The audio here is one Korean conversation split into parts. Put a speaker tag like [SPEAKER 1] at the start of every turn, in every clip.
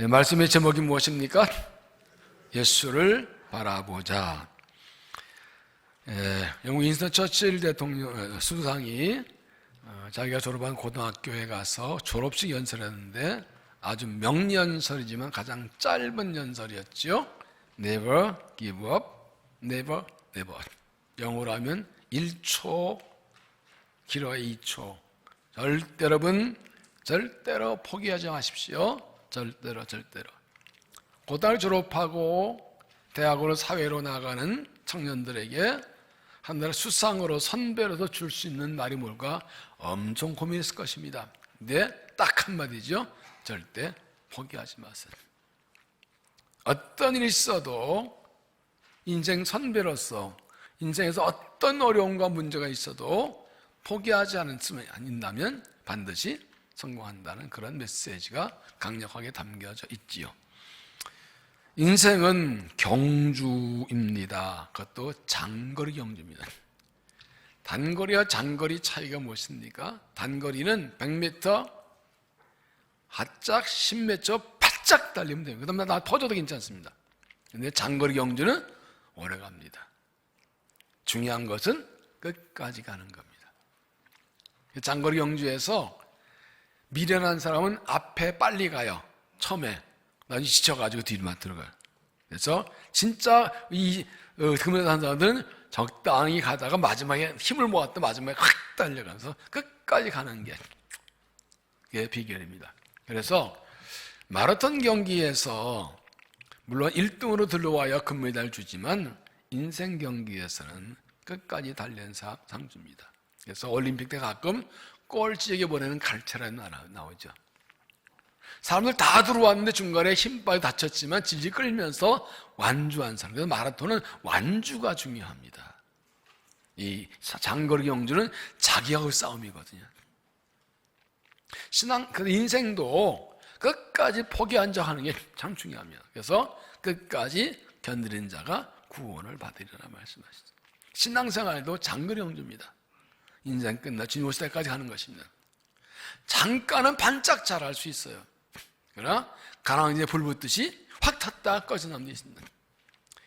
[SPEAKER 1] 말씀의 제목이 무엇입니까? 예수를 바라보자. 영국 윈스턴 처칠 대통령 수상이 자기가 졸업한 고등학교에 가서 졸업식 연설을 했는데 아주 명연설이지만 가장 짧은 연설이었죠. Never give up, never, never. 영어로 하면 1초, 길어야 2초. 절대로 포기하지 마십시오. 절대로. 고등학교 졸업하고 대학으로 사회로 나가는 청년들에게 하늘의 수상으로 선배로도 줄 수 있는 말이 뭘까? 엄청 고민했을 것입니다. 근데 딱 한마디죠. 절대 포기하지 마세요. 어떤 일이 있어도 인생 선배로서 인생에서 어떤 어려움과 문제가 있어도 포기하지 않는다면 반드시 성공한다는 그런 메시지가 강력하게 담겨져 있지요. 인생은 경주입니다. 그것도 장거리 경주입니다. 단거리와 장거리 차이가 무엇입니까? 단거리는 100m 바짝 10m 바짝 달리면 돼요. 그 다음에 나 터져도 괜찮습니다. 근데 장거리 경주는 오래 갑니다. 중요한 것은 끝까지 가는 겁니다. 장거리 경주에서 미련한 사람은 앞에 빨리 가요. 처음에 나중에 지쳐가지고 뒤로만 들어가요. 그래서 진짜 이 금연한 사람들은 적당히 가다가 마지막에 힘을 모았다 마지막에 확 달려가면서 끝까지 가는 게 그게 비결입니다. 그래서 마라톤 경기에서 물론 1등으로 들어와야 금메달 주지만 인생 경기에서는 끝까지 달리는 상주입니다. 그래서 올림픽 때 가끔 꼴찌에게 보내는 갈채라는 나오죠. 사람들 다 들어왔는데 중간에 힘 빠져 다쳤지만 질질 끌면서 완주한 사람. 그래서 마라톤은 완주가 중요합니다. 이 장거리 경주는 자기하고 싸움이거든요. 그 인생도 끝까지 포기한 자 하는 게 참 중요합니다. 그래서 끝까지 견디는 자가 구원을 받으리라 말씀하시죠. 신앙생활도 장거리 경주입니다. 인생 끝나 주님 오실 때까지 가는 것입니다. 잠깐은 반짝 잘할 수 있어요. 그러나 가랑이에 불 붙듯이 확 탔다 꺼진 사람도 있습니다.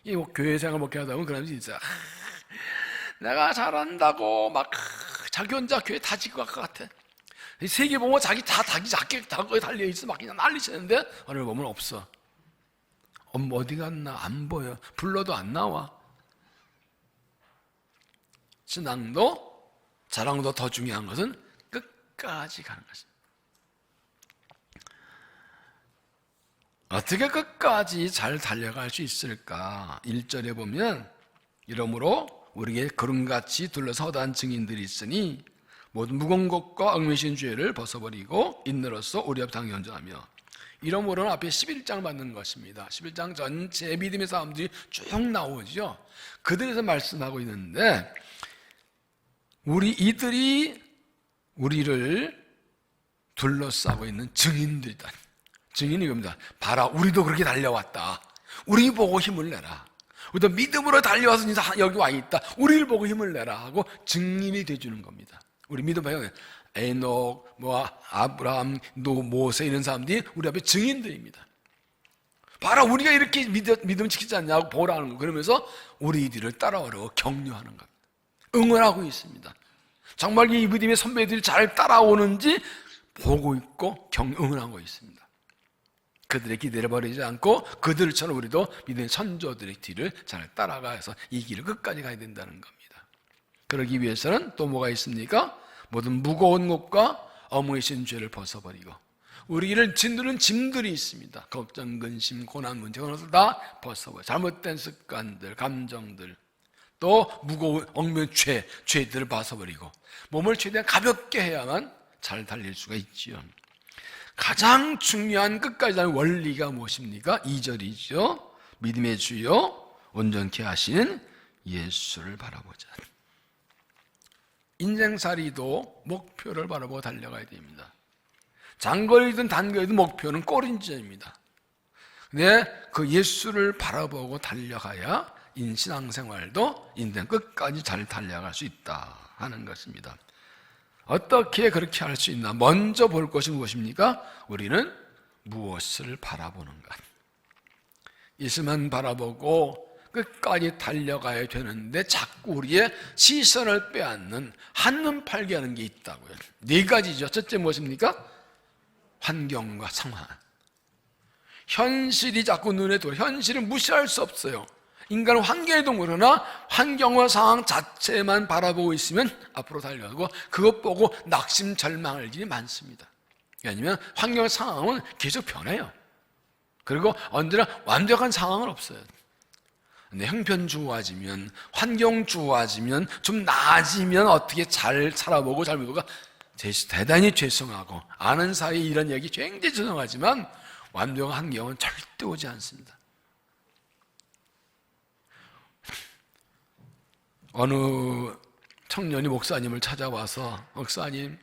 [SPEAKER 1] 이 교회 생활 먹게 하다 보면 그런 사람이 있어요. 내가 잘한다고 막 자기 혼자 교회 다 지고 갈 것 같아. 세계 보면 자기 작게 거기 달려 있어 막 그냥 난리치는데 오늘 보면 없어. 어디 갔나 안 보여. 불러도 안 나와. 신앙도 자랑도 더 중요한 것은 끝까지 가는 것입니다. 어떻게 끝까지 잘 달려갈 수 있을까? 1절에 보면 이러므로 우리에게 구름같이 둘러서 허다한 증인들이 있으니 모든 무거운 것과 얽매이신 죄를 벗어버리고 인내로서 우리 앞에 당히 헌정하며 이러므로는 앞에 11장 받는 것입니다. 11장 전체 믿음의 사람들이 쭉 나오죠. 그들에서 말씀하고 있는데 이들이 우리를 둘러싸고 있는 증인들이다. 증인이 이겁니다. 봐라, 우리도 그렇게 달려왔다. 우리 보고 힘을 내라. 우리도 믿음으로 달려와서 여기 와 있다. 우리를 보고 힘을 내라 하고 증인이 돼주는 겁니다. 우리 믿음 봐요. 에녹, 아브라함, 모세 이런 사람들이 우리 앞에 증인들입니다. 봐라, 우리가 이렇게 믿음 지키지 않냐고 보라는 거. 그러면서 우리들을 따라오라고 격려하는 겁니다. 응원하고 있습니다. 정말 이 믿음의 선배들이 잘 따라오는지 보고 있고 응원하고 있습니다. 그들의 기대를 버리지 않고 그들처럼 우리도 믿음의 선조들의 뒤를 잘 따라가서 이 길을 끝까지 가야 된다는 겁니다. 그러기 위해서는 또 뭐가 있습니까? 모든 무거운 것과 어무이신 죄를 벗어버리고 우리를 짓누르는 짐들이 있습니다. 걱정, 근심, 고난, 문제, 그런 것을 다 벗어버려. 잘못된 습관들, 감정들, 또 무거운 얽매인 죄들을 벗어버리고 몸을 최대한 가볍게 해야만 잘 달릴 수가 있지요. 가장 중요한 끝까지 가는 원리가 무엇입니까? 2절이죠. 믿음의 주요 온전케 하시는 예수를 바라보자. 인생살이도 목표를 바라보고 달려가야 됩니다. 장거리든 단거리든 목표는 꼬린지입니다. 근데 그 예수를 바라보고 달려가야 신앙생활도 인생 끝까지 잘 달려갈 수 있다 하는 것입니다. 어떻게 그렇게 할 수 있나? 먼저 볼 것이 무엇입니까? 우리는 무엇을 바라보는가? 이것만 바라보고 끝까지 달려가야 되는데 자꾸 우리의 시선을 빼앗는 한눈팔게 하는 게 있다고요. 네 가지죠. 첫째 무엇입니까? 환경과 상황. 현실이 자꾸 눈에 들어. 현실은 무시할 수 없어요. 인간은 환경의 동물이나 환경과 상황 자체만 바라보고 있으면 앞으로 달려가고 그것 보고 낙심 절망할 일이 많습니다. 왜냐하면 환경 상황은 계속 변해요. 그리고 언제나 완벽한 상황은 없어요. 근데 형편 좋아지면, 환경 좋아지면, 좀 나아지면 어떻게 잘 살아보고 잘못보고 대단히 죄송하고, 아는 사이에 이런 얘기 굉장히 죄송하지만 완벽한 환경은 절대 오지 않습니다. 어느 청년이 목사님을 찾아와서, 목사님,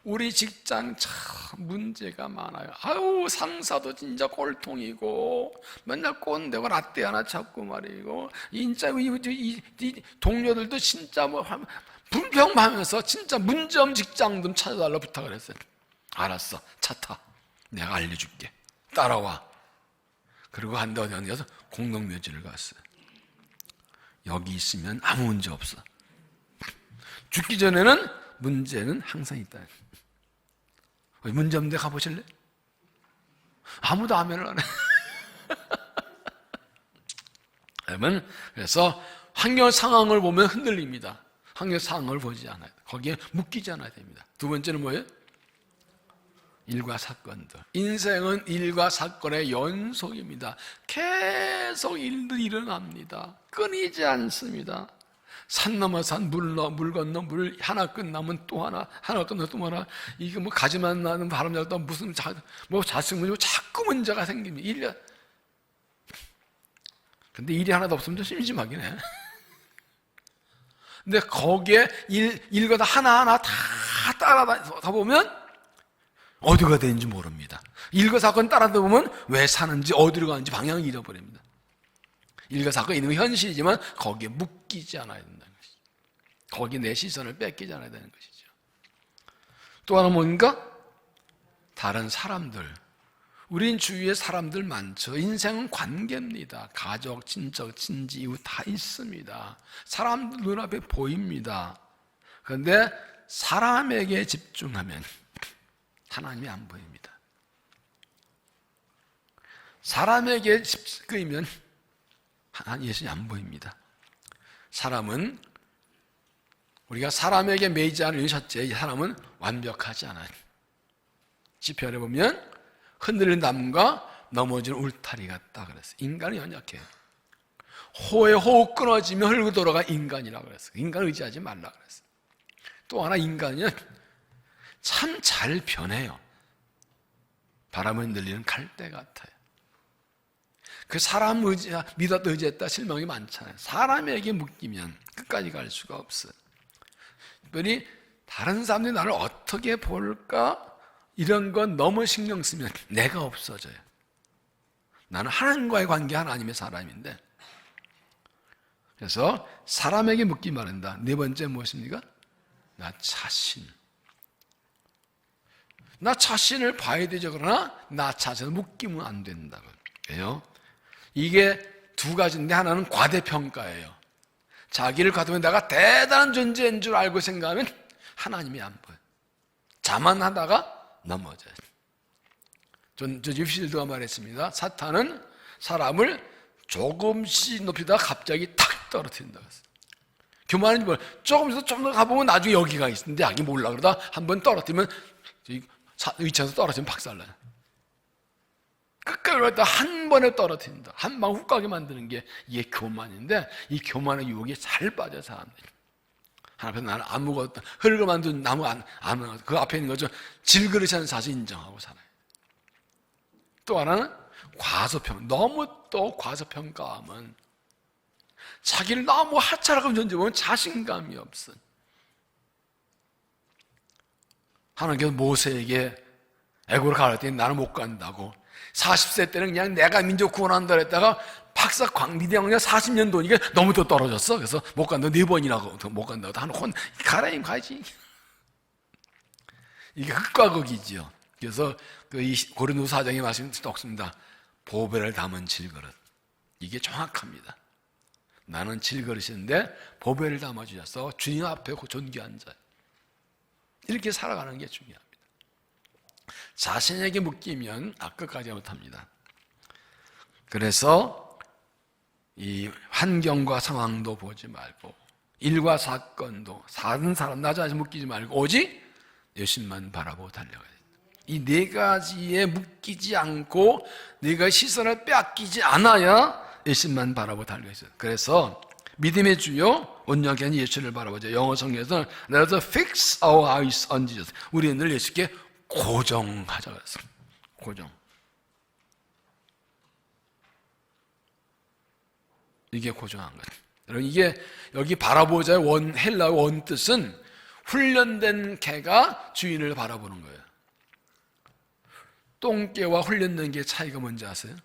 [SPEAKER 1] 우리 직장 참 문제가 많아요. 아유, 상사도 진짜 꼴통이고 맨날 꼰대고 라떼 하나 잡고 말이고, 진짜 이 동료들도 진짜 뭐 불평하면서 진짜 문제없는 직장 좀 찾아달라 부탁을 했어요. 알았어, 차 타. 내가 알려줄게. 따라와. 그리고 한데 어디 가서 공동묘지를 갔어요. 여기 있으면 아무 문제 없어. 죽기 전에는 문제는 항상 있다. 문제 없는데 가보실래? 아무도 아멘을 안 해. 여러분, 그래서 환경 상황을 보면 흔들립니다. 환경 상황을 보지 않아요. 거기에 묶이지 않아야 됩니다. 두 번째는 뭐예요? 일과 사건들. 인생은 일과 사건의 연속입니다. 계속 일들이 일어납니다. 끊이지 않습니다. 산 넘어 산, 물 건너 물, 하나 끝나면 또 하나, 하나 끝나면 또 하나. 이게 뭐 가지만 나는 바람 잡다 무슨 자식 문제, 자꾸 문제가 생깁니다. 근데 일이 하나도 없으면 좀 심심하긴 해. 근데 거기에 일과 다 하나하나 다 따라다 보면 어디가 되는지 모릅니다. 일과 사건 따라다 보면 왜 사는지 어디로 가는지 방향을 잃어버립니다. 일과 사건이 있는 건 현실이지만 거기에 묶이지 않아야 된다는 것이죠. 거기에 내 시선을 뺏기지 않아야 되는 것이죠. 또 하나 뭔가? 다른 사람들. 우린 주위에 사람들 많죠. 인생은 관계입니다. 가족, 친척, 친지, 이웃 다 있습니다. 사람들 눈앞에 보입니다. 그런데 사람에게 집중하면 하나님이 안 보입니다. 사람에게 집중하면 예수님이 안 보입니다. 사람은, 우리가 사람에게 매이지 않을 첫째, 이 사람은 완벽하지 않아요. 시편에 보면 흔들린 나무가 넘어진 울타리 같다 그랬어요. 인간은 연약해요. 호의 호흡 끊어지면 흘고 돌아가 인간이라고 그랬어요. 인간을 의지하지 말라 그랬어요. 또 하나, 인간은 참 잘 변해요. 바람을 흔들리는 갈대 같아요. 그 사람 믿었다 의지했다 실망이 많잖아요. 사람에게 묶이면 끝까지 갈 수가 없어요. 특별히 다른 사람들이 나를 어떻게 볼까? 이런 건 너무 신경 쓰면 내가 없어져요. 나는 하나님과의 관계, 하나님의 사람인데. 그래서 사람에게 묶기 마련다. 네 번째 무엇입니까? 나 자신. 나 자신을 봐야 되죠. 그러나 나 자신을 묶이면 안 된다고. 왜요? 이게 두 가지인데, 하나는 과대평가예요. 자기를 가두면 내가 대단한 존재인 줄 알고 생각하면 하나님이 안 보여요. 자만하다가 넘어져요. 저 유필드가 말했습니다. 사탄은 사람을 조금씩 높이다가 갑자기 탁 떨어뜨린다고 했어요. 교만은 뭐 조금 더 가보면 나중에 여기가 있는데 자기 몰라 그러다 한번 떨어뜨리면 위치에서 떨어지면 박살나요. 끝까지 갔다 한 번에 떨어뜨린다. 한 방 훅 가게 만드는 게 이게 교만인데, 이 교만의 유혹에 잘 빠져 사람들이. 하나님 앞에 나는 아무것도, 흙을 만든 나무 그 앞에 있는 거죠. 질그릇이 하는 사실 인정하고 살아요. 또 하나는 너무 또 과소평가하면, 자기를 너무 하찮게 존재보면 자신감이 없어. 하나님께서 모세에게 애고를 가르쳤더니 나는 못 간다고. 40세 때는 그냥 내가 민족 구원한다 그랬다가 박사 광리대학년 40년 도니까 너무 또 떨어졌어. 그래서 못 간다. 4번이라고 못 간다고. 하는 혼 가라임 가지. 이게 극과 극이지요. 그래서 이 고린도서 4장의 말씀이 똑습니다. 보배를 담은 질그릇. 이게 정확합니다. 나는 질그릇인데 보배를 담아주셔서 주님 앞에 존귀한 자. 이렇게 살아가는 게 중요합니다. 자신에게 묶이면 끝까지 못합니다. 그래서 이 환경과 상황도 보지 말고 일과 사건도 다른 사람 나 자신 묶이지 말고 오직 예수님만 바라보고 달려가야 됩니다. 이 네 가지에 묶이지 않고 네가 시선을 빼앗기지 않아야 예수님만 바라보고 달려야 돼요. 그래서 믿음의 주요 온전케 하는 예수를 바라보자. 영어 성경에서는 Let us fix our eyes on Jesus. 우리는 늘 예수께 고정하자 그랬습니다. 고정. 이게 고정한 거예요. 여러분, 이게 여기 바라보자의 헬라어 원 뜻은 훈련된 개가 주인을 바라보는 거예요. 똥개와 훈련된 개의 차이가 뭔지 아세요?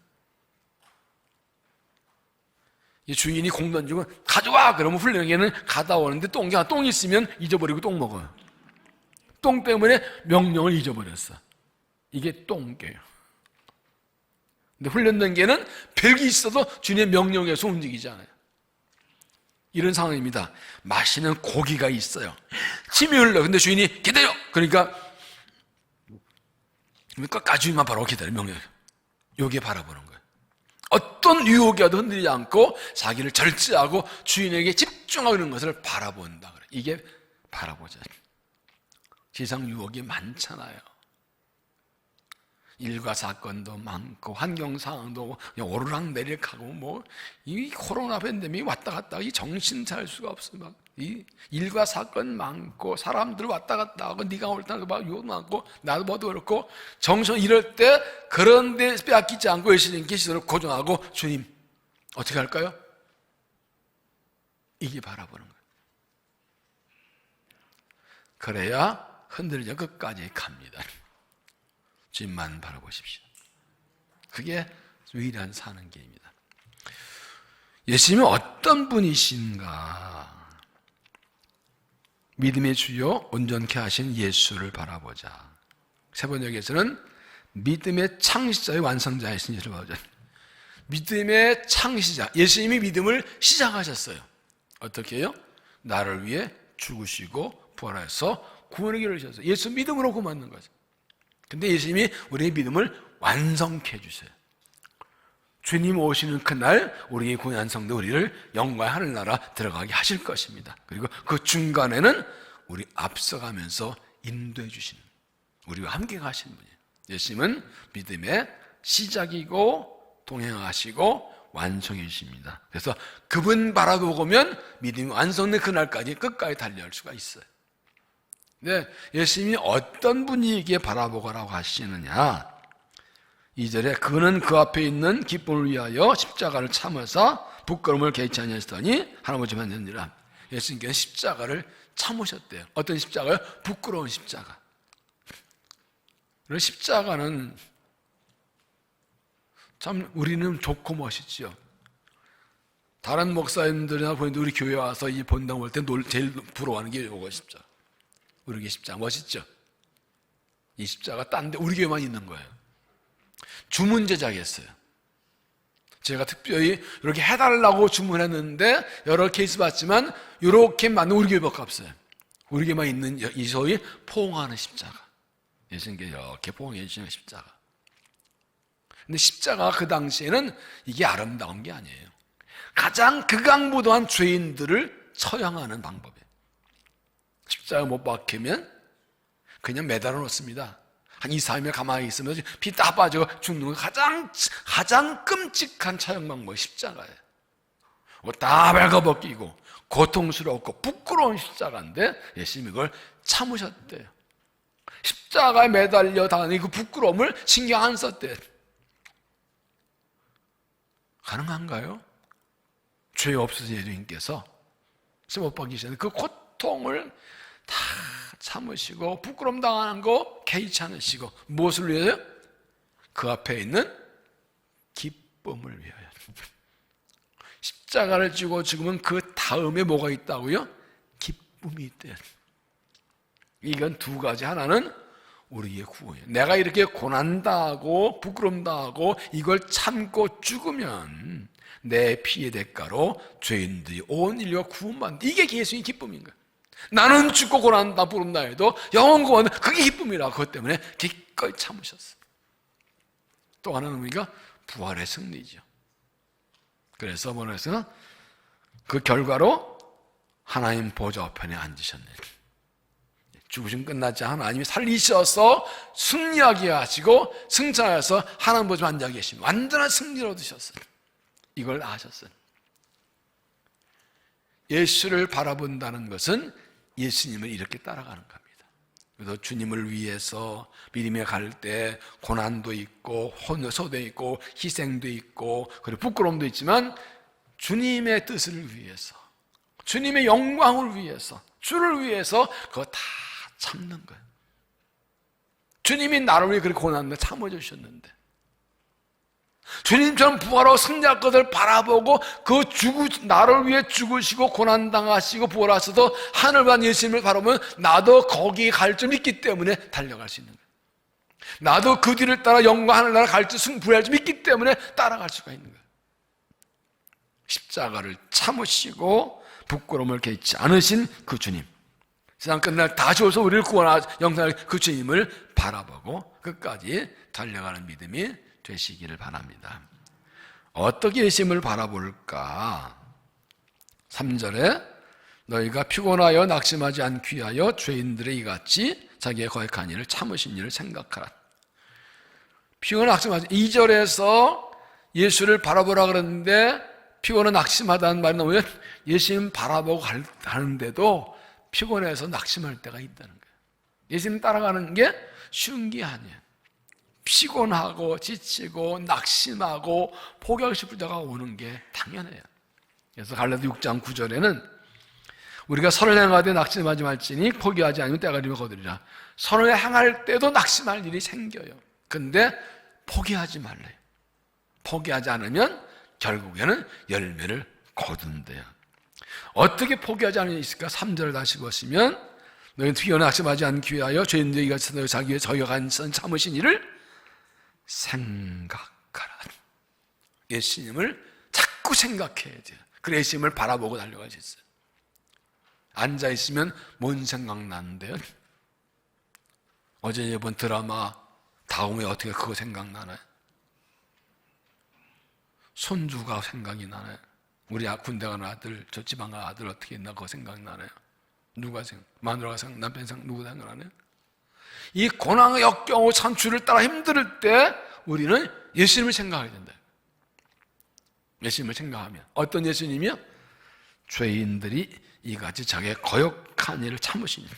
[SPEAKER 1] 이 주인이 공 던지고 가져와! 그러면 훈련된 개는 가다 오는데 똥개가 똥 있으면 잊어버리고 똥 먹어요. 똥 때문에 명령을 잊어버렸어. 이게 똥개예요. 근데 훈련된 개는 벽이 있어도 주님의 명령에서 움직이지 않아요. 이런 상황입니다. 맛있는 고기가 있어요. 침이 흘러. 근데 주인이 기다려. 그러니까 끝까지 주인만 바라보고 기다려. 명령. 여기에 바라보는 거예요. 어떤 유혹이 와도 흔들리지 않고 자기를 절제하고 주인에게 집중하는 것을 바라본다. 이게 바라보자. 세상 유혹이 많잖아요. 일과 사건도 많고 환경 상황도 그냥 오르락내리락하고 이 코로나 팬데믹이 왔다 갔다 이 정신 차릴 수가 없어. 막 이 일과 사건 많고 사람들 왔다 갔다 하고 네가 옳다 막 유혹 많고 나도 뭐도 그렇고 정신 이럴 때 그런데 빼앗기지 않고 예수님께 시선을 고정하고 주님 어떻게 할까요? 이게 바라보는 거예요. 그래야 흔들리지 끝까지 갑니다. 주님만 바라보십시오. 그게 유일한 사는 길입니다. 예수님이 어떤 분이신가? 믿음의 주요 온전케 하신 예수를 바라보자. 세 번역에서는 믿음의 창시자의 완성자이신 예수를 바라보자. 믿음의 창시자, 예수님이 믿음을 시작하셨어요. 어떻게 해요? 나를 위해 죽으시고 부활해서 구원의 길을 주셨어요. 예수 믿음으로 구원받는 거죠. 근데 예수님이 우리의 믿음을 완성케 해주세요. 주님 오시는 그날 우리의 구원이 완성돼 우리를 영광의 하늘나라 들어가게 하실 것입니다. 그리고 그 중간에는 우리 앞서가면서 인도해 주시는, 우리와 함께 가시는 분이에요. 예수님은 믿음의 시작이고 동행하시고 완성해 주십니다. 그래서 그분 바라보면 믿음이 완성된 그날까지 끝까지 달려갈 수가 있어요. 네, 예수님이 어떤 분이기에 바라보라고 하시느냐? 2절에 그는 그 앞에 있는 기쁨을 위하여 십자가를 참으사 부끄러움을 개의치 아니하시더니 하나님을 만드니라. 예수님께서 십자가를 참으셨대요. 어떤 십자가요? 부끄러운 십자가. 그래서 십자가는 참 우리는 좋고 멋있죠. 다른 목사님들이나 보는데 우리 교회 와서 이 본당 볼 때 제일 부러워하는 게 이거 십자가. 우리 십자가 멋있죠? 이 십자가 딴 데 우리 교회만 있는 거예요. 주문 제작했어요. 제가 특별히 이렇게 해달라고 주문했는데 여러 케이스 봤지만 이렇게 만든 우리 교회밖에 없어요. 우리 교회만 있는 이 소위 포옹하는 십자가. 예수님께 이렇게 포옹해 주시는 십자가. 근데 십자가가 그 당시에는 이게 아름다운 게 아니에요. 가장 극악무도한 죄인들을 처형하는 방법이에요. 십자가 못 박히면 그냥 매달아 놓습니다. 한 2, 3일 가만히 있으면 피 다 빠지고 죽는 거 가장 끔찍한 처형 방법이 십자가예요. 다 발가벗기고 고통스럽고 부끄러운 십자가인데 예수님이 이걸 참으셨대요. 십자가에 매달려 당하는 그 부끄러움을 신경 안 썼대요. 가능한가요? 죄 없으신 예수님께서 못 박히시는 그 고통을 다 참으시고 부끄러움 당하는 거 개의치 않으시고 무엇을 위해요? 그 앞에 있는 기쁨을 위하여. 십자가를 지고 죽으면 그 다음에 뭐가 있다고요? 기쁨이 있대요. 이건 두 가지. 하나는 우리의 구원이에요. 내가 이렇게 고난당하고 부끄럼당하고 이걸 참고 죽으면 내 피의 대가로 죄인들이 온 인류가 구원받는, 이게 예수의 기쁨인 거예요. 나는 죽고 고난다 부른다 해도 영원 구원, 그게 기쁨이라. 그것 때문에 기꺼이 참으셨어요. 또 하나는 우리가 부활의 승리죠. 그래서 뭐래서 그 결과로 하나님 보좌 우편에 앉으셨네. 죽으심 끝났지, 하나님이 살리셔서 승리하게 하시고 승천하셔서 하나님 보좌에 앉아 계신 완전한 승리를 얻으셨어요. 이걸 아셨어요. 예수를 바라본다는 것은 예수님을 이렇게 따라가는 겁니다. 그래서 주님을 위해서 믿음에 갈 때 고난도 있고 혼소도 있고 희생도 있고 그리고 부끄러움도 있지만 주님의 뜻을 위해서, 주님의 영광을 위해서, 주를 위해서 그거 다 참는 거예요. 주님이 나를 위해 그렇게 고난을 참아주셨는데 주님처럼 부활하고 승리할 것을 바라보고 나를 위해 죽으시고 고난당하시고 부활하셔서 하늘만 예수님을 바라보면 나도 거기 갈 줄 믿기 때문에 달려갈 수 있는 거예요. 나도 그 뒤를 따라 영광 하늘나라 갈 줄 승부할 줄 믿기 때문에 따라갈 수가 있는 거예요. 십자가를 참으시고 부끄러움을 개치 않으신 그 주님, 세상 끝날 다시 오셔서 우리를 구원할 영생할 그 주님을 바라보고 끝까지 달려가는 믿음이 되시기를 바랍니다. 어떻게 예수님을 바라볼까? 3절에 너희가 피곤하여 낙심하지 않기 위하여 죄인들의 이같이 자기의 거역한 일을 참으신 일을 생각하라. 피곤하여 낙심하지. 2절에서 예수를 바라보라 그러는데 피곤해 낙심하다는 말이 나오면 예수님 바라보고 가는데도 피곤해서 낙심할 때가 있다는 거예요. 예수님 따라가는 게 쉬운 게 아니에요. 피곤하고 지치고 낙심하고 포기하고 싶을 때가 오는 게 당연해요. 그래서 갈라디아 6장 9절에는 우리가 선을 행하되 낙심하지 말지니 포기하지 않으면 때가 이르면 거두리라. 선을 행할 때도 낙심할 일이 생겨요. 근데 포기하지 말래요. 포기하지 않으면 결국에는 열매를 거둔대요. 어떻게 포기하지 않을 수 있을까? 3절을 다시 보시면 너희는 피곤하여 낙심하지 않기 위하여 죄인들이 같이 너희 자기의 저역한 참으신 일을 생각하라. 예수님을 자꾸 생각해야 돼요. 그래 예수님을 바라보고 달려갈 수 있어요. 앉아있으면 뭔 생각나는데요? 어제 본 드라마 다음에 어떻게 그거 생각나나요? 손주가 생각이 나나요? 우리 군대 가는 아들, 저 지방 가는 아들 어떻게 했나 그거 생각나나요? 누가 마누라가 남편 누구 생각나나요? 이 고난의 역경과 참주를 따라 힘들 때 우리는 예수님을 생각하게 된다. 예수님을 생각하면 어떤 예수님이요? 죄인들이 이같이 자기의 거역한 일을 참으시니.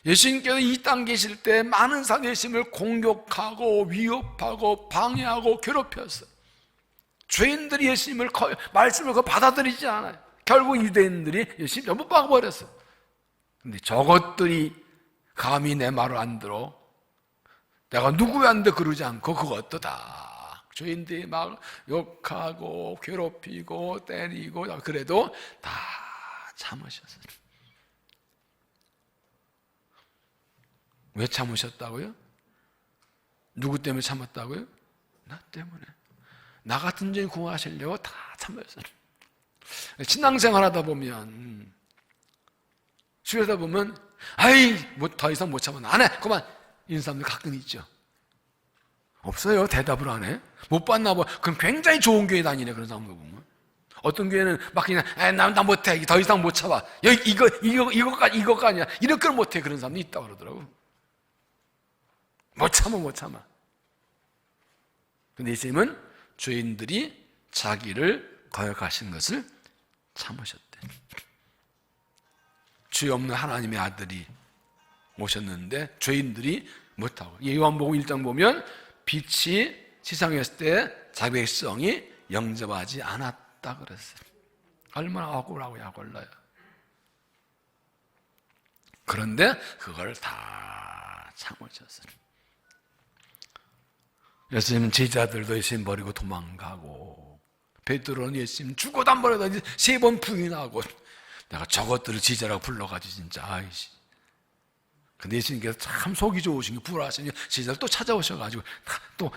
[SPEAKER 1] 예수님께서 이 땅 계실 때 많은 사람이 예수님을 공격하고 위협하고 방해하고 괴롭혔어요. 죄인들이 예수님을 말씀을 받아들이지 않아요. 결국 유대인들이 예수님 전부 박아버렸어요. 근데 저것들이 감히 내 말을 안 들어. 내가 누구한테 그러지 않고 그거 어떠다. 죄인들이 막 욕하고 괴롭히고 때리고 그래도 다 참으셨어요. 왜 참으셨다고요? 누구 때문에 참았다고요? 나 때문에. 나 같은 죄인 구원하시려고 다 참으셨어요. 신앙생활 하다 보면 주에다 보면 아이 뭐 더 이상 못 참아 안 해 그만 이런 사람들 가끔 있죠. 없어요. 대답을 안 해. 못 봤나 봐. 그럼 굉장히 좋은 교회 다니네. 그런 사람들 보면 어떤 교회는 막 그냥 나 못해 더 이상 못 참아 여기 이거가 아니야 이렇게 못해. 그런 사람도 있다고 그러더라고. 못 참아. 근데 예수님은 죄인들이 자기를 거역하신 것을 참으셨대. 죄 없는 하나님의 아들이 오셨는데 죄인들이 못하고, 요한복음 1장 보면 빛이 세상에 있을 때 자기 백성이 영접하지 않았다 그랬어요. 얼마나 억울하고 약올라요. 그런데 그걸 다 참으셨어요. 예수님 제자들도 예수님 버리고 도망가고, 베드로는 예수님 죽어도 안 버려다 3번 부인하고, 내가 저것들을 제자라고 불러가지고 진짜 아이씨. 근데 예수님께서 참 속이 좋으신 게 불화하시니 제자를 또 찾아오셔가지고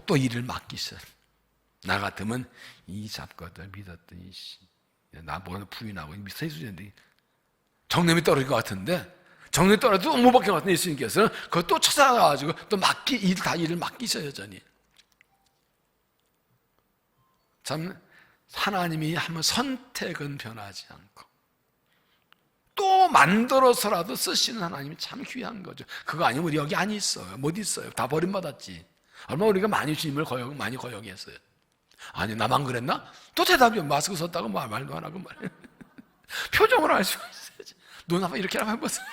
[SPEAKER 1] 또 일을 맡기셔요. 나 같으면 이 잡것들 믿었더니 나보다 부인하고 세수전데 정념이 떨어질 것 같은데, 정념이 떨어져도 못 받게 같은 예수님께서는 그걸 또 찾아가가지고 또 일을 맡기셔요. 여전히. 참 하나님이 하면 선택은 변하지 않고 또 만들어서라도 쓰시는 하나님이 참 귀한 거죠. 그거 아니면 우리 여기 안 있어요. 못 있어요. 다 버림받았지. 얼마나 우리가 많이 주님을 많이 거역했어요. 아니 나만 그랬나? 또 대답이 마스크 썼다고 말도 안 하고 말이에요. 표정으로 알 수가 있어야지. 눈 한번 이렇게 한번 해보세요.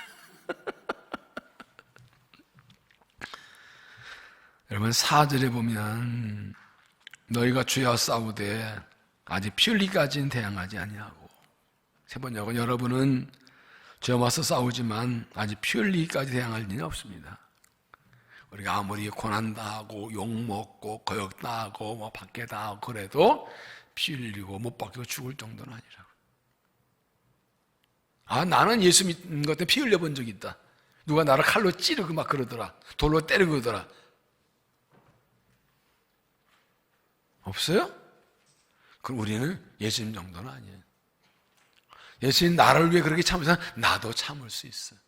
[SPEAKER 1] 여러분 4절에 보면 너희가 주여 싸우되 아직 피 흘리기까지는 대항하지 아니하고, 세 번역은 여러분은 주여 맞서 싸우지만 아직 피 흘리기까지 대항할 일은 없습니다. 우리가 아무리 고난당하고 욕먹고 거역당하고 뭐 박해당하고 그래도 피 흘리고 못 박히고 죽을 정도는 아니라고. 나는 예수 믿는 것 때문에 피 흘려본 적이 있다. 누가 나를 칼로 찌르고 막 그러더라. 돌로 때리고 그러더라. 없어요? 그럼 우리는 예수님 정도는 아니에요. 예수님 나를 위해 그렇게 참으면 나도 참을 수 있어요.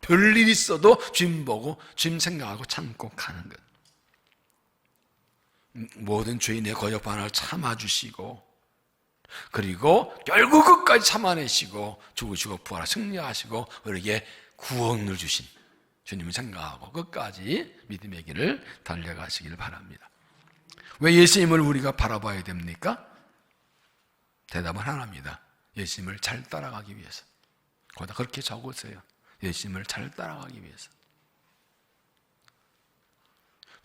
[SPEAKER 1] 별일 있어도 주님 보고 주님 생각하고 참고 가는 것. 모든 죄인의 거역 반응을 참아주시고, 그리고 결국 끝까지 참아내시고 죽으시고 부활하 승리하시고 우리에게 구원을 주신 주님을 생각하고 끝까지 믿음의 길을 달려가시길 바랍니다. 왜 예수님을 우리가 바라봐야 됩니까? 대답은 하나입니다. 예수님을 잘 따라가기 위해서. 거기다 그렇게 적으세요. 예수님을 잘 따라가기 위해서.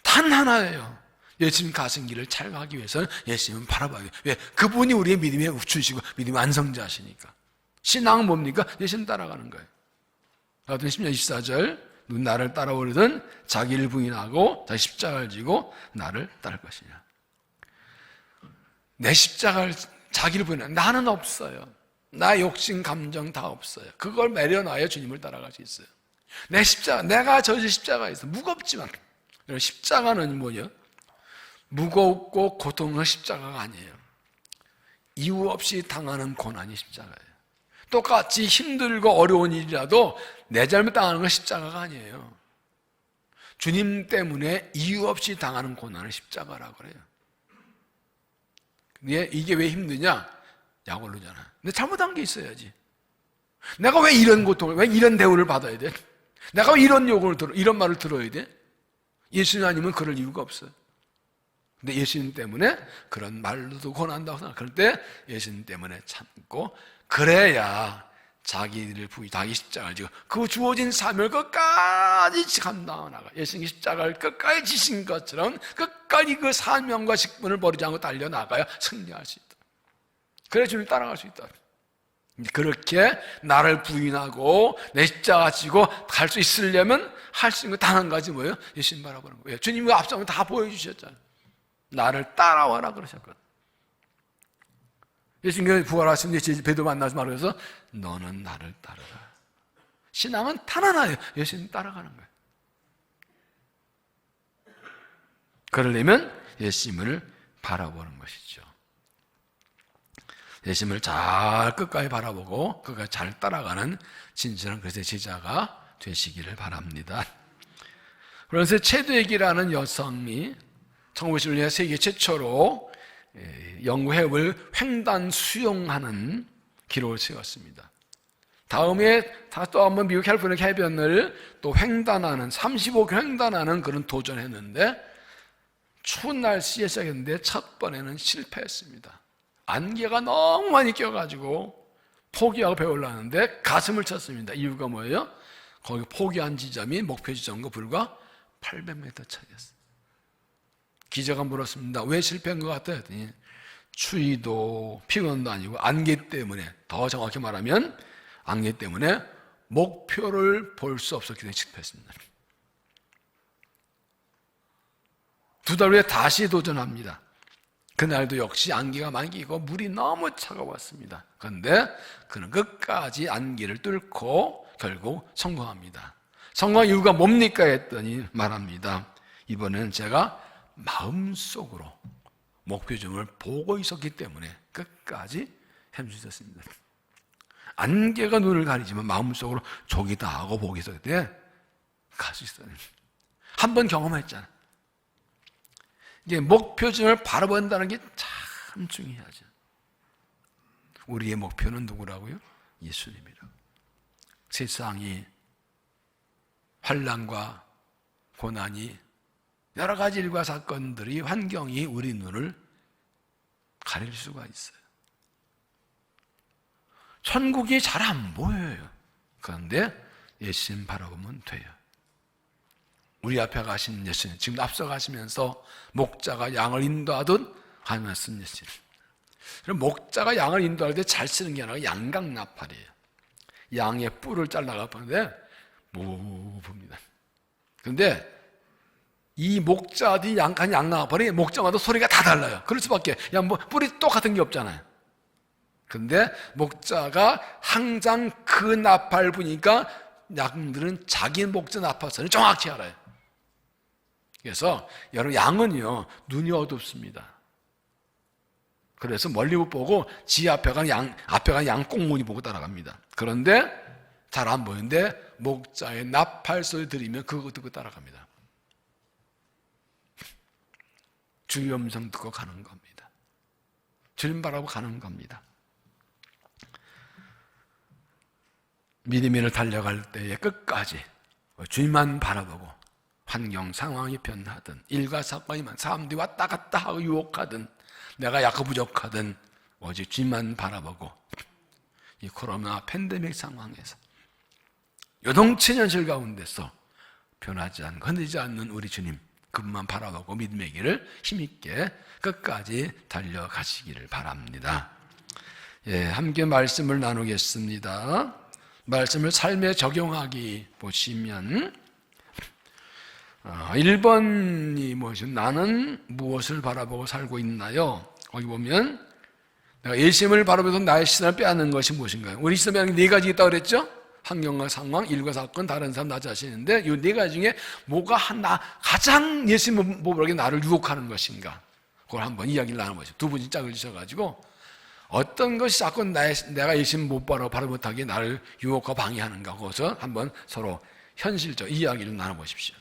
[SPEAKER 1] 단 하나예요. 예수님 가신 길을 잘 가기 위해서는 예수님을 바라봐야 돼요. 왜? 그분이 우리의 믿음의 우추시고 믿음의 완성자시니까. 신앙은 뭡니까? 예수님 따라가는 거예요. 가든 10년 24절 나를 따라오려든 자기를 부인하고 자기 십자가를 지고 나를 따를 것이냐. 내 십자가를 자기를 부인하는, 나는 없어요. 나 욕심 감정 다 없어요. 그걸 내려놔야 주님을 따라갈 수 있어요. 내 십자가, 내가 져질 십자가가 있어. 무겁지만 십자가는 뭐냐? 무겁고 고통의 십자가가 아니에요. 이유 없이 당하는 고난이 십자가예요. 똑같이 힘들고 어려운 일이라도 내 잘못 당하는 건 십자가가 아니에요. 주님 때문에 이유 없이 당하는 고난을 십자가라고 그래요. 이게 왜 힘드냐? 약올르잖아. 근데 잘못한 게 있어야지. 내가 왜 이런 고통을, 왜 이런 대우를 받아야 돼? 내가 왜 이런 이런 말을 들어야 돼? 예수님 아니면 그럴 이유가 없어요. 근데 예수님 때문에 그런 말로도 고난다고 생각. 그럴 때 예수님 때문에 참고, 그래야 자기를 자기 십자가를 지고 그 주어진 사명을 끝까지 감당하고 나가. 예수님이 십자가를 끝까지 지신 것처럼 끝까지 그 사명과 직분을 버리지 않고 달려나가야 승리할 수 있다. 그래 주님 따라갈 수 있다. 그렇게 나를 부인하고 내 십자가 지고 갈 수 있으려면 할 수 있는 거 단 한 가지 뭐예요? 예수님 바라보는 거예요. 주님이 앞서면 다 보여주셨잖아요. 나를 따라와라 그러셨거든. 예수님이 부활하신 뒤에 베드로 만나서 말해서 너는 나를 따르라. 신앙은 단 하나예요. 예수님 따라가는 거예요. 그러려면 예수님을 바라보는 것이죠. 예수님을 잘 끝까지 바라보고 끝까지 잘 따라가는 진실한 그리스도의 제자가 되시기를 바랍니다. 그래서 체드액이라는 여성이 1951년 세계 최초로 영구해을 횡단 수영하는 기록을 세웠습니다. 다음에 또 한번 미국 캘리포니아 해변을 또 횡단하는 35km 횡단하는 그런 도전했는데 추운 날씨에 시작했는데 첫 번에는 실패했습니다. 안개가 너무 많이 껴가지고 포기하고 배우려는데 가슴을 쳤습니다. 이유가 뭐예요? 거기 포기한 지점이 목표 지점과 불과 800m 차이였어요. 기자가 물었습니다. 왜 실패한 것 같아요? 했더니 추위도 피곤도 아니고 안개 때문에, 더 정확히 말하면 안개 때문에 목표를 볼 수 없었기 때문에 실패했습니다. 2달 후에 다시 도전합니다. 그날도 역시 안개가 많이 끼고 물이 너무 차가웠습니다. 그런데 그는 끝까지 안개를 뚫고 결국 성공합니다. 성공한 이유가 뭡니까 했더니 말합니다. 이번에는 제가 마음속으로 목표점을 보고 있었기 때문에 끝까지 헤엄치셨습니다. 안개가 눈을 가리지만 마음속으로 저기다 하고 보고 있었기 때문에 갈 수 있어요. 한 번 경험했잖아요. 이게 목표점을 바라본다는 게 참 중요하죠. 우리의 목표는 누구라고요? 예수님이라고. 세상이 환난과 고난이 여러 가지 일과 사건들이 환경이 우리 눈을 가릴 수가 있어요. 천국이 잘 안 보여요. 그런데 예수님 바라보면 돼요. 우리 앞에 가신 예수님, 지금 앞서가시면서 목자가 양을 인도하듯 하면서 예수님. 그럼 목자가 양을 인도할 때 잘 쓰는 게 아니라 양강나팔이에요. 양의 뿔을 잘라가 보는데 무봅니다. 그런데 이 목자들이 양나팔이 목자마다 소리가 다 달라요. 그럴 수밖에. 뭐 뿔이 똑같은 게 없잖아요. 그런데 목자가 항상 그 나팔 부니까 양들은 자기 목자 나팔선을 정확히 알아요. 그래서 여러분 양은요 눈이 어둡습니다. 그래서 멀리 못 보고 지 앞에 가는 양 꽁무니 보고 따라갑니다. 그런데 잘 안 보이는데 목자의 나팔 소리 들으면 그거 듣고 따라갑니다. 주의 음성 듣고 가는 겁니다. 주님 바라보고 가는 겁니다. 믿음으로 달려갈 때에 끝까지 주님만 바라보고 환경 상황이 변하든 일과 사건이 많은 사람들이 왔다 갔다 하고 유혹하든 내가 약간 부족하든 오직 주님만 바라보고 이 코로나 팬데믹 상황에서 요동치는 현실 가운데서 변하지 않고 흔들리지 않는 우리 주님 그분만 바라보고 믿음의 길을 힘있게 끝까지 달려가시기를 바랍니다. 예, 함께 말씀을 나누겠습니다. 말씀을 삶에 적용하기 보시면 1번이 무엇이죠? 나는 무엇을 바라보고 살고 있나요? 거기 보면 내가 예수님을 바라보면서 나의 시선을 빼앗는 것이 무엇인가요? 우리 시선이 네 가지 있다고 그랬죠? 환경과 상황, 일과 사건, 다른 사람, 나 자신인데 이 네 가지 중에 뭐가 가장 예수님 보기에 나를 유혹하는 것인가? 그걸 한번 이야기를 나눠보죠. 두 분이 짝을 지셔가지고 어떤 것이 자꾸 내가 예수님 못 바라 못하게 나를 유혹하고 방해하는가? 그것을 한번 서로 현실적 이야기를 나눠보십시오.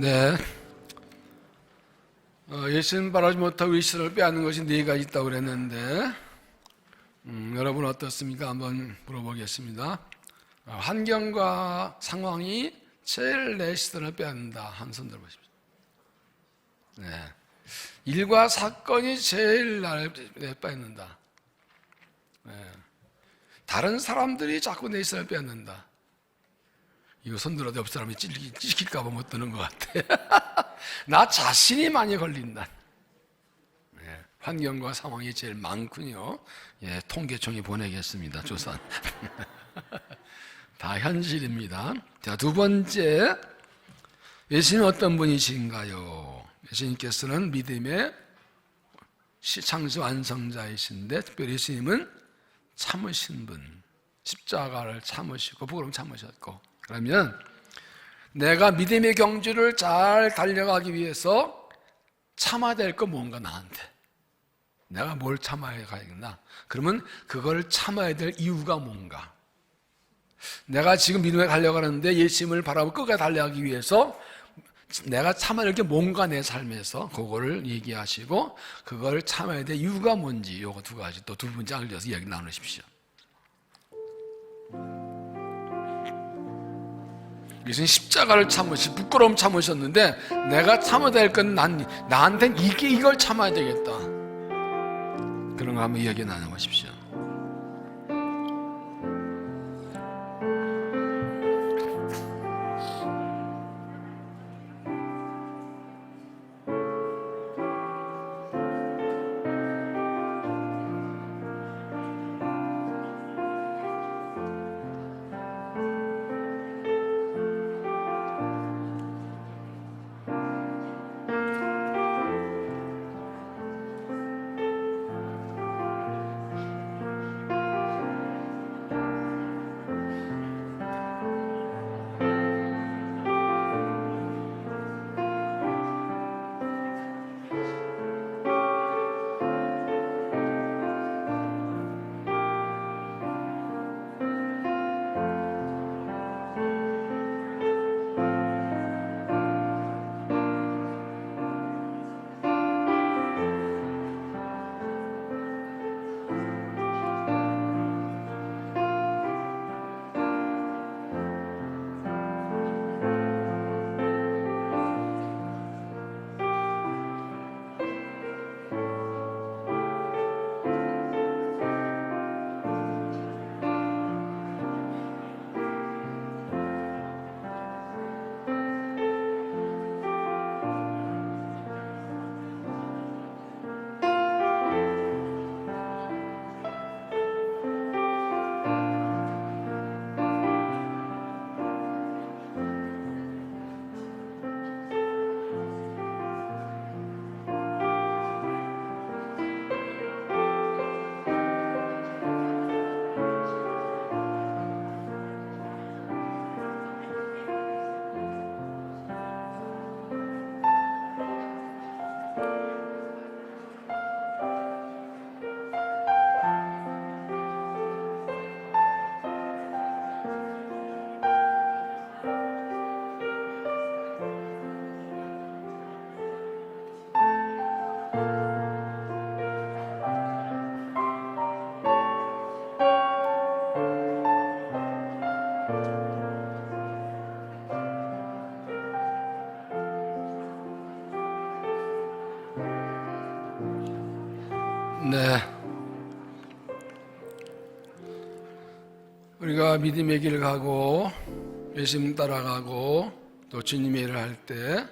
[SPEAKER 1] 네. 예수님 바라지 못하고 이스라엘을 빼앗는 것이 네 가지 있다고 그랬는데, 여러분 어떻습니까? 한번 물어보겠습니다. 환경과 상황이 제일 내 시선을 빼앗는다. 한 손 들어보십시오. 네. 일과 사건이 제일 나를 빼앗는다. 네. 다른 사람들이 자꾸 내 시선을 빼앗는다. 이거 손 들어도 옆 사람이 찔킬까봐 못 드는 것 같아. 나 자신이 많이 걸린다. 네. 환경과 상황이 제일 많군요. 예, 통계청이 보내겠습니다. 조선. 다 현실입니다. 자, 두 번째, 예수님은 어떤 분이신가요? 예수님께서는 믿음의 창조 완성자이신데, 특별히 예수님은 참으신 분, 십자가를 참으시고 부끄러움 참으셨고, 그러면 내가 믿음의 경주를 잘 달려가기 위해서 참아야 될 거 뭔가 나한테. 내가 뭘 참아야 가야겠나? 그러면 그걸 참아야 될 이유가 뭔가? 내가 지금 믿음에 달려가는데 예수님을 바라보고 끝까지 달려가기 위해서 내가 참아야 될 게 뭔가 내 삶에서 그거를 얘기하시고 그걸 참아야 될 이유가 뭔지 요거 두 가지 또 두 문장을 이어서 이야기 나누십시오. 예수님 십자가를 부끄러움 참으셨는데 내가 참아야 될 건 나한텐 이걸 참아야 되겠다. 그런 거 한번 이야기 나눠보십시오. 네. 우리가 믿음의 길을 가고 예수님 따라가고 또 주님의 일을 할 때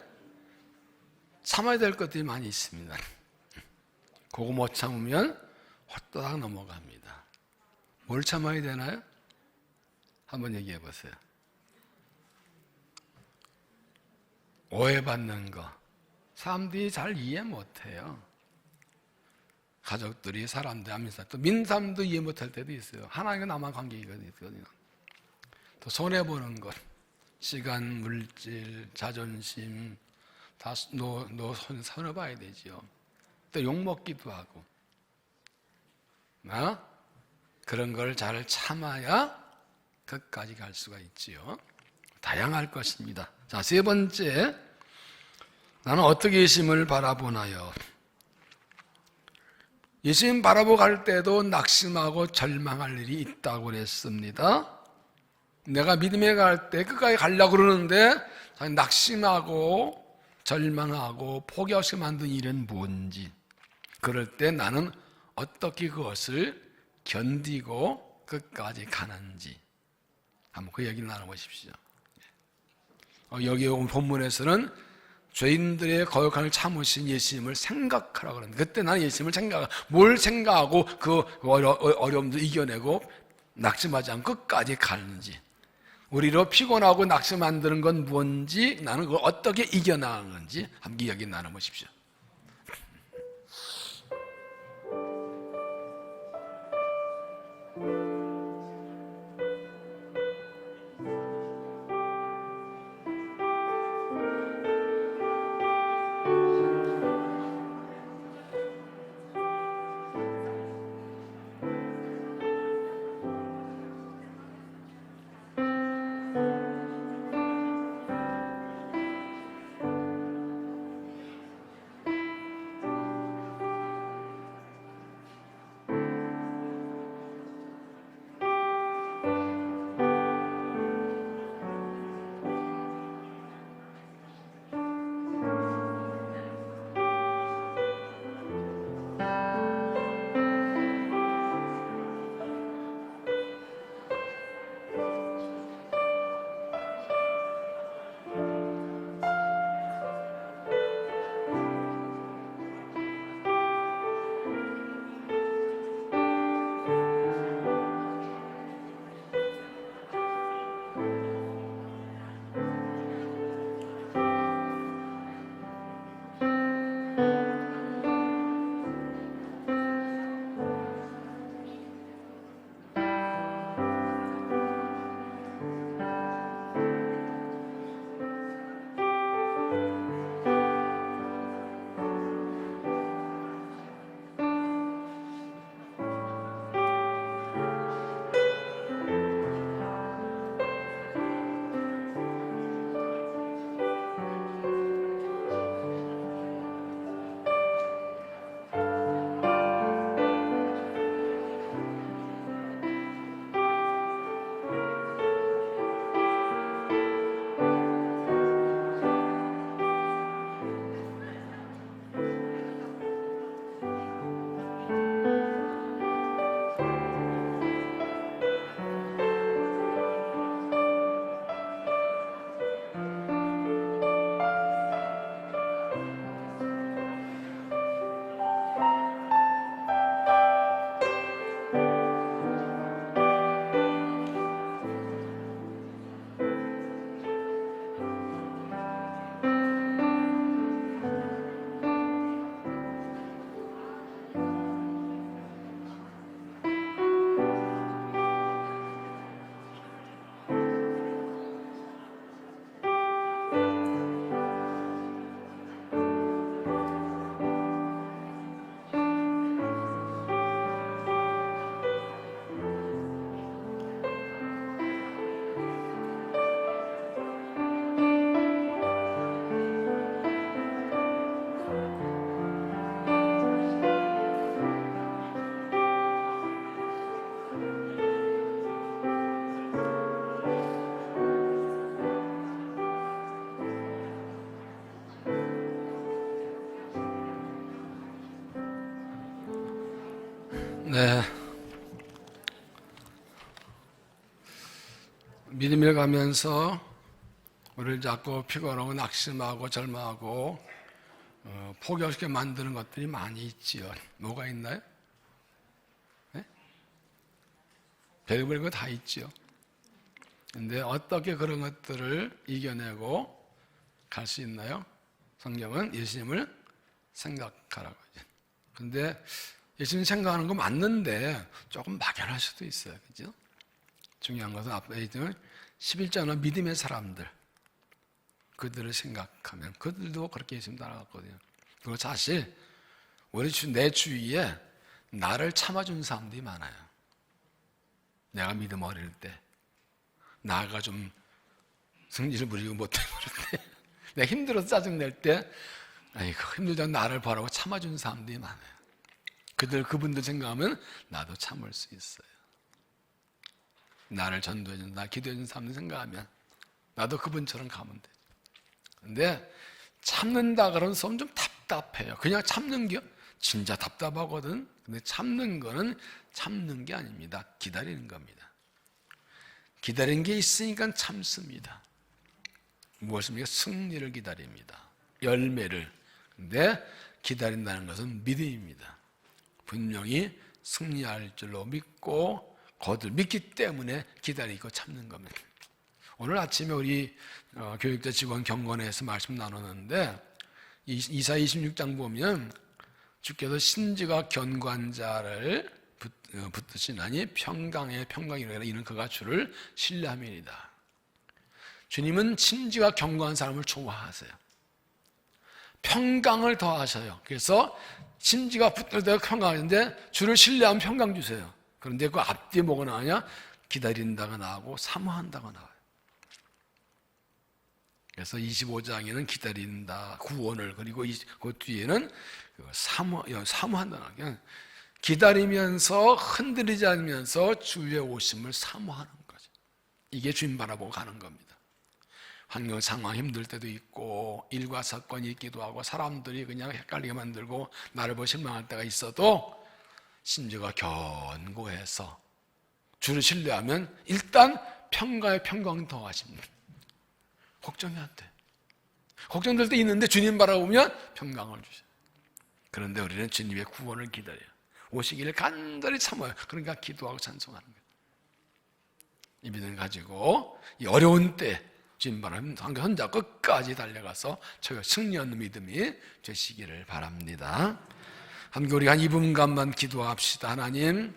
[SPEAKER 1] 참아야 될 것들이 많이 있습니다. 그거 못 참으면 헛다닥 넘어갑니다. 뭘 참아야 되나요? 한번 얘기해 보세요. 오해받는 거. 사람들이 잘 이해 못해요. 가족들이 사람들 하면서 또 민사람도 이해 못할 때도 있어요. 하나님과 나만 관계가 있거든요. 또 손해보는 것, 시간, 물질, 자존심 다 손해봐야 되죠. 또 욕먹기도 하고 그런 걸 잘 참아야 끝까지 갈 수가 있지요. 다양할 것입니다. 자, 세 번째, 나는 어떻게 예수님을 바라보나요? 예수님 바라보고 갈 때도 낙심하고 절망할 일이 있다고 그랬습니다. 내가 믿음에 갈 때 끝까지 가려고 그러는데 낙심하고 절망하고 포기하게 만든 일은 뭔지, 그럴 때 나는 어떻게 그것을 견디고 끝까지 가는지 한번 그 얘기를 나눠보십시오. 여기 온 본문에서는 죄인들의 거역함을 참으신 예수님을 생각하라고 그러는데, 그때 나는 예수님을 뭘 생각하고 그 어려움도 이겨내고 낙심하지 않고 끝까지 가는지, 우리로 피곤하고 낙심 만드는 건 뭔지, 나는 그걸 어떻게 이겨나가는지 함께 이야기 나눠보십시오. 네, 믿음을 가면서 우리를 자꾸 피곤하고 낙심하고 절망하고 포기하게 만드는 것들이 많이 있지요. 뭐가 있나요? 네? 별별 거 다 있지요. 근데 어떻게 그런 것들을 이겨내고 갈 수 있나요? 성경은 예수님을 생각하라고 하죠. 근데 예수님 생각하는 거 맞는데 조금 막연할 수도 있어요. 그죠? 중요한 것은 앞에 있는 11절은 믿음의 사람들, 그들을 생각하면 그들도 그렇게 예수님 따라갔거든요. 그리고 사실 우리 내 주위에 나를 참아준 사람들이 많아요. 내가 믿음 어릴 때 나가 좀 성질을 부리고 못해 버릴 때 내가 힘들어서 짜증낼 때 아이고 힘들다고 나를 보라고 참아준 사람들이 많아요. 그분들 생각하면 나도 참을 수 있어요. 나를 전도해준, 나 기도해준 사람들 생각하면 나도 그분처럼 가면 되죠. 근데 참는다 그런 소문 좀 답답해요. 그냥 참는 게 진짜 답답하거든. 근데 참는 거는 참는 게 아닙니다. 기다리는 겁니다. 기다리는 게 있으니까 참습니다. 무엇입니까? 승리를 기다립니다. 열매를. 근데 기다린다는 것은 믿음입니다. 분명히 승리할 줄로 믿고 믿기 때문에 기다리고 참는 겁니다. 오늘 아침에 우리 교육자 직원 경건회에서 말씀 나누는데 이사 26장 보면 주께서 신지가 견고한 자를 붙드시나니 평강의 평강이라 이는 그가 주를 신뢰함이니이다. 주님은 신지가 견고한 사람을 좋아하세요. 평강을 더하셔요. 그래서 신지가 붙들다가 평강하는데 주를 신뢰하면 평강 주세요. 그런데 그 앞뒤에 뭐가 나오냐? 기다린다가 나오고 사모한다가 나와요. 그래서 25장에는 기다린다, 구원을, 그리고 그 뒤에는 사모한다. 기다리면서 흔들리지 않으면서 주의 오심을 사모하는 거죠. 이게 주님 바라보고 가는 겁니다. 환경 상황 힘들 때도 있고 일과 사건이 있기도 하고 사람들이 그냥 헷갈리게 만들고 나를 보고 실망할 때가 있어도 신지가 견고해서 주를 신뢰하면 일단 평강에 평강이 더하십니다. 걱정이 안 돼. 걱정될 때 있는데 주님 바라보면 평강을 주셔요. 그런데 우리는 주님의 구원을 기다려요. 오시기를 간절히 참아요. 그러니까 기도하고 찬송하는 거예요. 이 믿음을 가지고 이 어려운 때 주님 바라보면 혼자 끝까지 달려가서 저희가 승리하는 믿음이 되시기를 바랍니다. 함께 우리 한 2분간만 기도합시다. 하나님,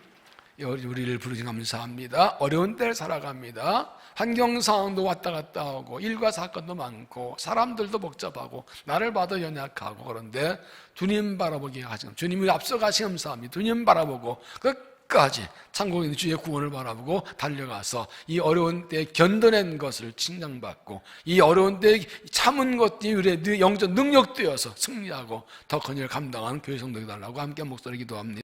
[SPEAKER 1] 우리를 부르신 감사합니다. 어려운 때를 살아갑니다. 환경 상황도 왔다 갔다 하고 일과 사건도 많고 사람들도 복잡하고 나를 봐도 연약하고 그런데 주님 바라보기 하시는 주님이 앞서가시 감사합니다. 주님 바라보고 끝까지 천국에 있는 주의 구원을 바라보고 달려가서 이 어려운 때에 견뎌낸 것을 칭찬받고 이 어려운 때에 참은 것들이 우리의 영적 능력되어서 승리하고 더 건의를 감당하는 교회 성도가 달라고 함께 목소리 기도합니다.